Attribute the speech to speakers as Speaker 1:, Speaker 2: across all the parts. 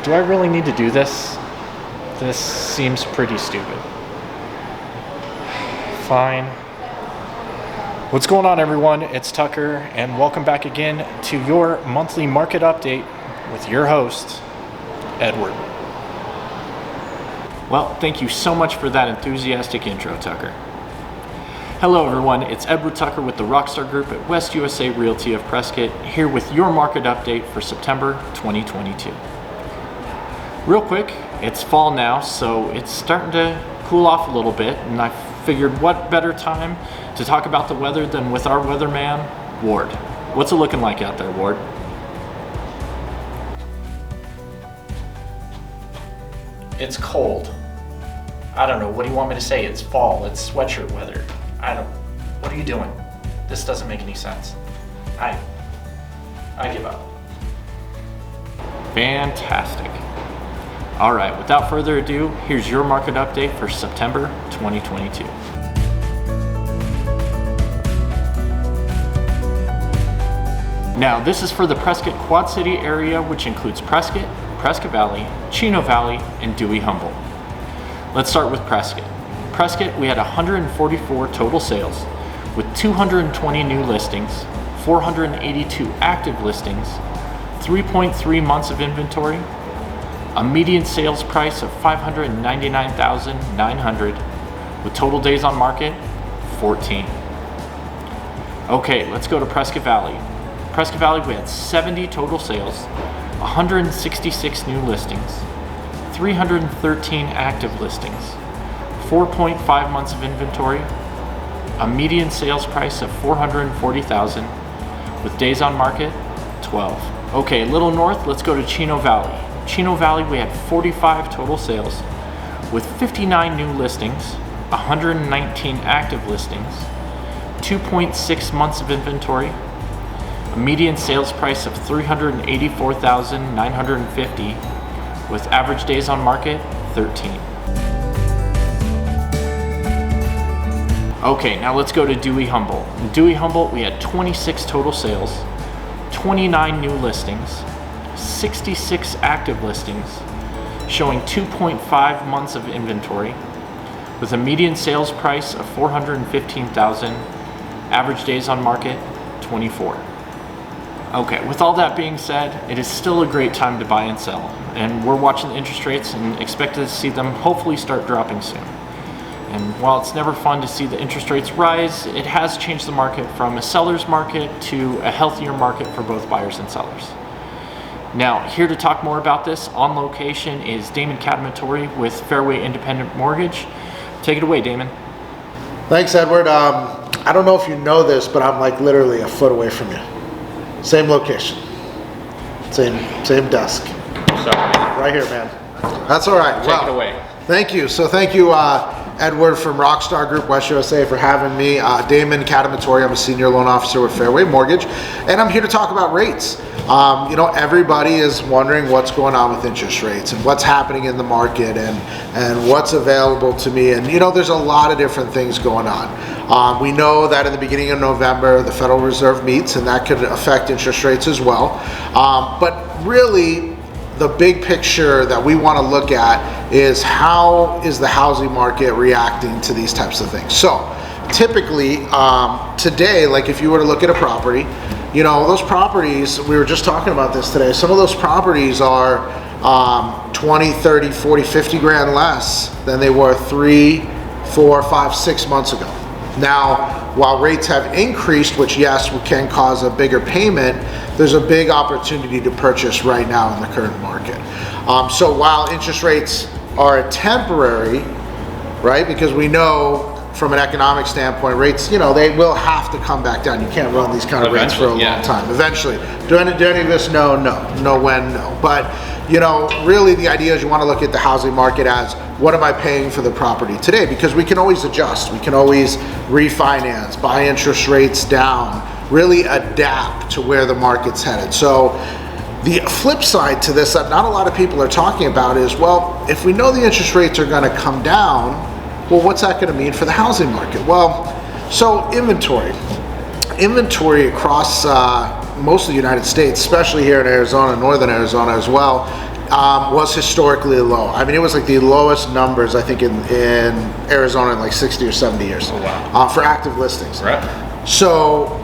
Speaker 1: Do I really need to do this? This seems pretty stupid. Fine. What's going on, everyone? It's Tucker, and welcome back again to your monthly market update with your host, Edward. Well, thank you so much for that enthusiastic intro, Tucker. Hello, everyone. It's Edward Tucker with the Rockstar Group at West USA Realty of Prescott, here with your market update for September 2022. Real quick, it's fall now, so it's starting to cool off a little bit, and I figured what better time to talk about the weather than with our weatherman, Ward. What's it looking like out there, Ward? It's cold. I don't know, what do you want me to say? It's fall, it's sweatshirt weather. What are you doing? This doesn't make any sense. I give up. Fantastic. All right, without further ado, here's your market update for September 2022. Now, this is for the Prescott Quad City area, which includes Prescott, Prescott Valley, Chino Valley, and Dewey-Humboldt. Let's start with Prescott. Prescott, we had 144 total sales with 220 new listings, 482 active listings, 3.3 months of inventory, a median sales price of $599,900 with total days on market 14. Okay, let's go to Prescott Valley. Prescott Valley, we had 70 total sales, 166 new listings, 313 active listings, 4.5 months of inventory, a median sales price of $440,000 with days on market 12. Okay, a little north, let's go to Chino Valley. Chino Valley, we had 45 total sales with 59 new listings, 119 active listings, 2.6 months of inventory, a median sales price of $384,950 with average days on market 13. Okay, now let's go to Dewey-Humboldt. In Dewey-Humboldt, we had 26 total sales, 29 new listings, 66 active listings, showing 2.5 months of inventory, with a median sales price of $415,000, average days on market 24. Okay, with all that being said, it is still a great time to buy and sell, and we're watching the interest rates and expect to see them hopefully start dropping soon. And while it's never fun to see the interest rates rise, it has changed the market from a seller's market to a healthier market for both buyers and sellers. Now, here to talk more about this on location is Damon Cadamatori with Fairway Independent Mortgage. Take it away, Damon.
Speaker 2: Thanks, Edward. I don't know if you know this, but I'm like literally a foot away from you. Same location, same desk.
Speaker 1: Sorry.
Speaker 2: Right here, man. That's all right.
Speaker 1: Take it away.
Speaker 2: Thank you. So thank you, Edward from Rockstar Group West USA, for having me. Damon Cadamatori, I'm a senior loan officer with Fairway Mortgage, and I'm here to talk about rates. Everybody is wondering what's going on with interest rates and what's happening in the market and what's available to me. And there's a lot of different things going on. We know that in the beginning of November, the Federal Reserve meets, and that could affect interest rates as well. But really, the big picture that we want to look at is how is the housing market reacting to these types of things. So typically today, like if you were to look at a property, those properties, we were just talking about this today, some of those properties are 20, 30, 40, 50 grand less than they were 3, 4, 5, 6 months ago. Now, while rates have increased, which yes, can cause a bigger payment, there's a big opportunity to purchase right now in the current market. So while interest rates are temporary, right, because we know from an economic standpoint, rates, they will have to come back down. You can't run these kind of rates for a long time. Eventually. Do any of us know? No. No when? No. But, really the idea is you want to look at the housing market as, what am I paying for the property today? Because we can always adjust. We can always refinance, buy interest rates down, really adapt to where the market's headed. So the flip side to this that not a lot of people are talking about is, well, if we know the interest rates are going to come down, well, what's that going to mean for the housing market? Well, so inventory across most of the United States, especially here in Arizona, northern Arizona as well, was historically low. I mean, it was like the lowest numbers I think in Arizona in like 60 or 70 years.
Speaker 1: Oh, wow.
Speaker 2: For active listings.
Speaker 1: Right.
Speaker 2: So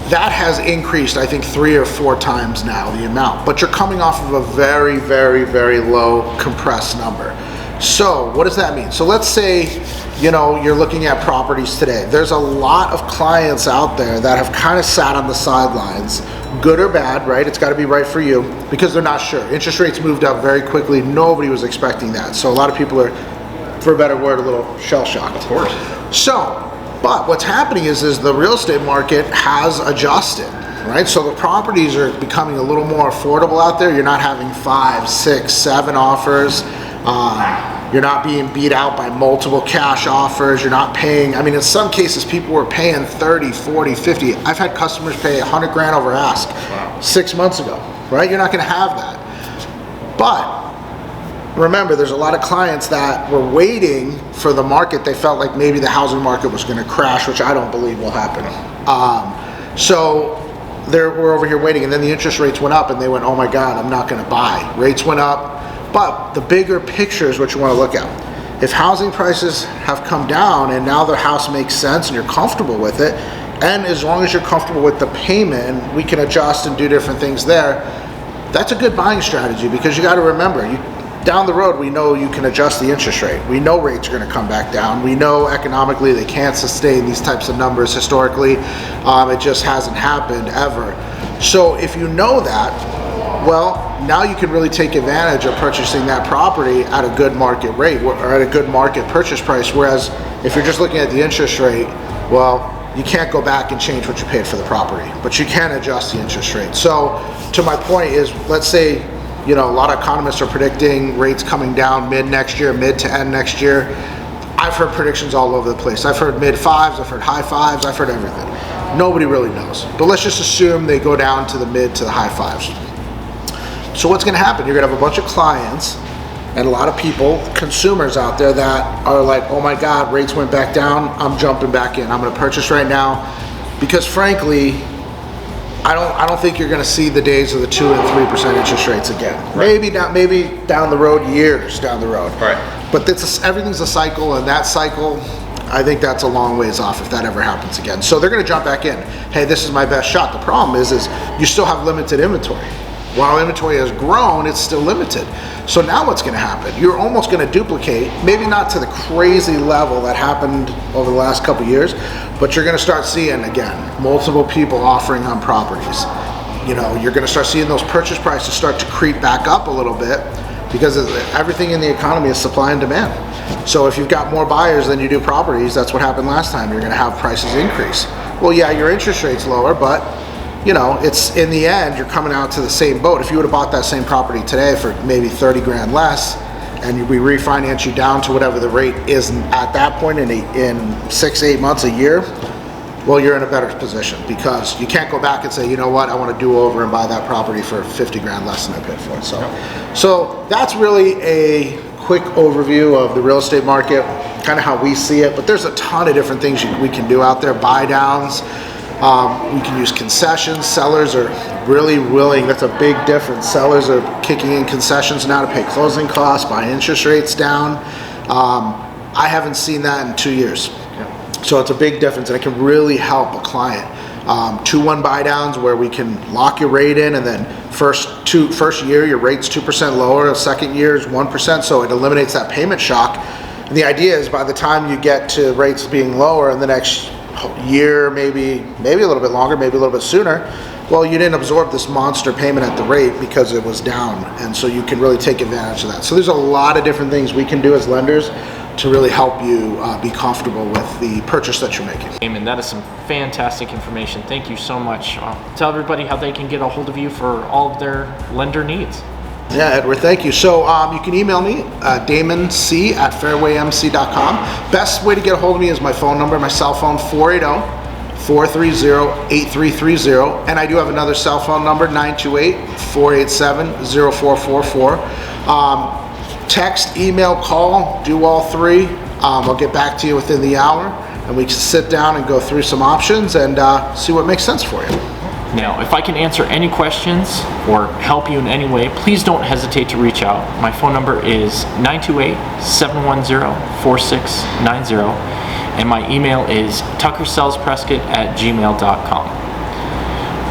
Speaker 2: that has increased, I think, 3 or 4 times now, the amount. But you're coming off of a very, very, very low compressed number. So what does that mean? So let's say, you know, you're looking at properties today. There's a lot of clients out there that have kind of sat on the sidelines, good or bad, right? It's got to be right for you, because they're not sure. Interest rates moved up very quickly. Nobody was expecting that. So a lot of people are, for a better word, a little shell-shocked.
Speaker 1: Of course.
Speaker 2: So, but what's happening is the real estate market has adjusted, right? So the properties are becoming a little more affordable out there. You're not having 5, 6, 7 offers. You're not being beat out by multiple cash offers. You're not paying, I mean, in some cases, people were paying 30, 40, 50. I've had customers pay 100 grand over ask 6 months ago, right? You're not gonna have that. But remember, there's a lot of clients that were waiting for the market. They felt like maybe the housing market was gonna crash, which I don't believe will happen. So we're over here waiting, and then the interest rates went up and they went, oh my God, I'm not gonna buy. Rates went up. But the bigger picture is what you want to look at. If housing prices have come down and now the house makes sense and you're comfortable with it, and as long as you're comfortable with the payment and we can adjust and do different things there, that's a good buying strategy, because you got to remember, down the road we know you can adjust the interest rate. We know rates are going to come back down. We know economically they can't sustain these types of numbers historically. It just hasn't happened ever. So if you know that, well, now you can really take advantage of purchasing that property at a good market rate or at a good market purchase price. Whereas if you're just looking at the interest rate, well, you can't go back and change what you paid for the property, but you can adjust the interest rate. So to my point is, let's say, you know, a lot of economists are predicting rates coming down mid next year, mid to end next year. I've heard predictions all over the place. I've heard mid 5s, I've heard high 5s, I've heard everything. Nobody really knows. But let's just assume they go down to the mid to the high 5s. So what's going to happen? You're going to have a bunch of clients and a lot of people, consumers out there that are like, oh my God, rates went back down. I'm jumping back in. I'm going to purchase right now, because frankly, I don't think you're going to see the days of the 2 and 3% interest rates again. Right. Maybe down the road, years down the road.
Speaker 1: Right.
Speaker 2: But everything's a cycle, and that cycle, I think that's a long ways off if that ever happens again. So they're going to jump back in. Hey, this is my best shot. The problem is you still have limited inventory. While inventory has grown, it's still limited. So now what's going to happen? You're almost going to duplicate, maybe not to the crazy level that happened over the last couple of years, but you're going to start seeing, again, multiple people offering on properties. You know, you're going to start seeing those purchase prices start to creep back up a little bit, because everything in the economy is supply and demand. So if you've got more buyers than you do properties, that's what happened last time. You're going to have prices increase. Well, yeah, your interest rate's lower, but you know, it's in the end, you're coming out to the same boat. If you would have bought that same property today for maybe 30 grand less, and we refinance you down to whatever the rate is at that point in 6, 8 months, a year, well, you're in a better position, because you can't go back and say, you know what, I want to do over and buy that property for 50 grand less than I paid for it. So that's really a quick overview of the real estate market, kind of how we see it. But there's a ton of different things we can do out there. Buy downs. We can use concessions. Sellers are really willing. That's a big difference. Sellers are kicking in concessions now to pay closing costs, buy interest rates down. I haven't seen that in 2 years. So it's a big difference, and it can really help a client. 2-1 buy downs, where we can lock your rate in, and then first year your rate's 2% lower, the second year is 1%, so it eliminates that payment shock. And the idea is, by the time you get to rates being lower in the next year, maybe a little bit longer, maybe a little bit sooner, well, you didn't absorb this monster payment at the rate because it was down, and so you can really take advantage of that. So there's a lot of different things we can do as lenders to really help you be comfortable with the purchase that you're making.
Speaker 1: Amen. That is some fantastic information. Thank you so much. Tell everybody how they can get a hold of you for all of their lender needs.
Speaker 2: Yeah, Edward, thank you. So you can email me, damonc@fairwaymc.com. Best way to get a hold of me is my phone number, my cell phone, 480-430-8330. And I do have another cell phone number, 928-487-0444. Text, email, call, do all three. I'll get back to you within the hour, and we can sit down and go through some options and see what makes sense for you.
Speaker 1: Now, if I can answer any questions or help you in any way, please don't hesitate to reach out. My phone number is 928-710-4690, and my email is tuckersellsprescott@gmail.com.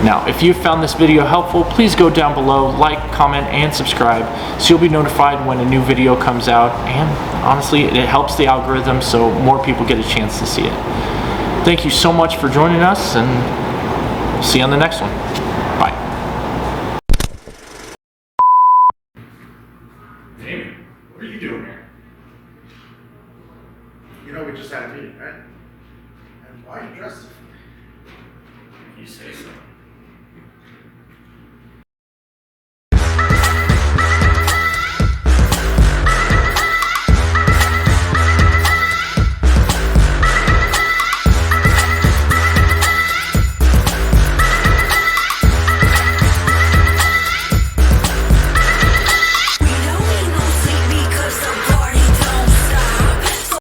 Speaker 1: Now, if you found this video helpful, please go down below, like, comment, and subscribe so you'll be notified when a new video comes out. And honestly, it helps the algorithm so more people get a chance to see it. Thank you so much for joining us, and see you on the next one. Bye.
Speaker 2: Damon, what are you doing here? You know, we just had a meeting, right? And why are you dressed?
Speaker 3: You say so.